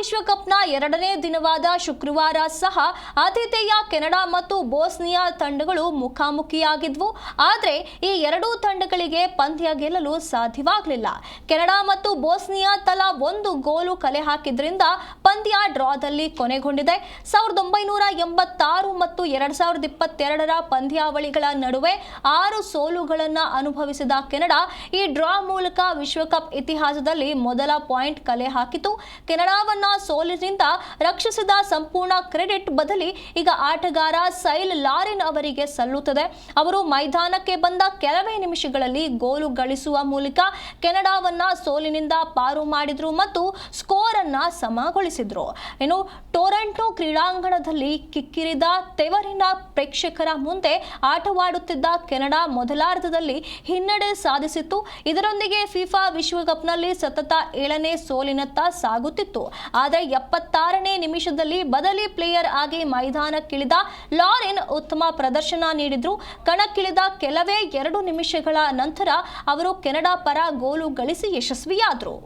ವಿಶ್ವಕಪ್ನ ಎರಡನೇ ದಿನವಾದ ಶುಕ್ರವಾರ ಸಹ ಆತಿಥೇಯ ಕೆನಡಾ ಮತ್ತು ಬೋಸ್ನಿಯಾ ತಂಡಗಳು ಮುಖಾಮುಖಿಯಾಗಿದ್ವು. ಆದರೆ ಈ ಎರಡೂ ತಂಡಗಳಿಗೆ ಪಂದ್ಯ ಗೆಲ್ಲಲು ಸಾಧ್ಯವಾಗಲಿಲ್ಲ. ಕೆನಡಾ ಮತ್ತು ಬೋಸ್ನಿಯಾ ತಲಾ ಒಂದು ಗೋಲು ಕಲೆ ಹಾಕಿದ್ರಿಂದ ಪಂದ್ಯ ಡ್ರಾದಲ್ಲಿ ಕೊನೆಗೊಂಡಿದೆ. 1986 ಮತ್ತು 2022ರ ಪಂದ್ಯಾವಳಿಗಳ ನಡುವೆ 6 ಸೋಲುಗಳನ್ನು ಅನುಭವಿಸಿದ ಕೆನಡಾ ಈ ಡ್ರಾ ಮೂಲಕ ವಿಶ್ವಕಪ್ ಇತಿಹಾಸದಲ್ಲಿ ಮೊದಲ ಪಾಯಿಂಟ್ ಕಲೆ ಹಾಕಿತು. ಕೆನಡಾವನ್ನ ಸೋಲಿನಿಂದ ರಕ್ಷಿಸಿದ ಸಂಪೂರ್ಣ ಕ್ರೆಡಿಟ್ ಬದಲಿ ಈಗ ಆಟಗಾರ ಸೈಲ್ ಲಾರೆನ್ ಅವರಿಗೆ ಸಲ್ಲುತ್ತದೆ. ಅವರು ಮೈದಾನಕ್ಕೆ ಬಂದ ಕೆಲವೇ ನಿಮಿಷಗಳಲ್ಲಿ ಗೋಲು ಗಳಿಸುವ ಮೂಲಕ ಕೆನಡಾವನ್ನ ಸೋಲಿನಿಂದ ಪಾರು ಮಾಡಿದ್ರು ಮತ್ತು ಸ್ಕೋರ್ ಅನ್ನ ಸಮಗೊಳಿಸಿದ್ರು. ಇನ್ನು ಟೊರೊಂಟೊ ಕ್ರೀಡಾಂಗಣದಲ್ಲಿ ಕಿಕ್ಕಿರಿದ ತೆವರಿನ ಪ್ರೇಕ್ಷಕರ ಮುಂದೆ ಆಟವಾಡುತ್ತಿದ್ದ ಕೆನಡಾ ಮೊದಲಾರ್ಧದಲ್ಲಿ ಹಿನ್ನಡೆ ಸಾಧಿಸಿತ್ತು. ಇದರೊಂದಿಗೆ ಫಿಫಾ ವಿಶ್ವಕಪ್ನಲ್ಲಿ ಸತತ 7ನೇ ಸೋಲಿನತ್ತ ಸಾಗುತ್ತಿತ್ತು. ಆದರೆ 76ನೇ ನಿಮಿಷದಲ್ಲಿ ಬದಲಿ ಪ್ಲೇಯರ್ ಆಗಿ ಮೈದಾನಕ್ಕಿಳಿದ ಲಾರೆನ್ ಉತ್ತಮ ಪ್ರದರ್ಶನ ನೀಡಿದ್ರು. ಕಣಕ್ಕಿಳಿದ ಕೆಲವೇ 2 ನಿಮಿಷಗಳ ನಂತರ ಅವರು ಕೆನಡಾ ಪರ ಗೋಲು ಗಳಿಸಿ ಯಶಸ್ವಿಯಾದರು.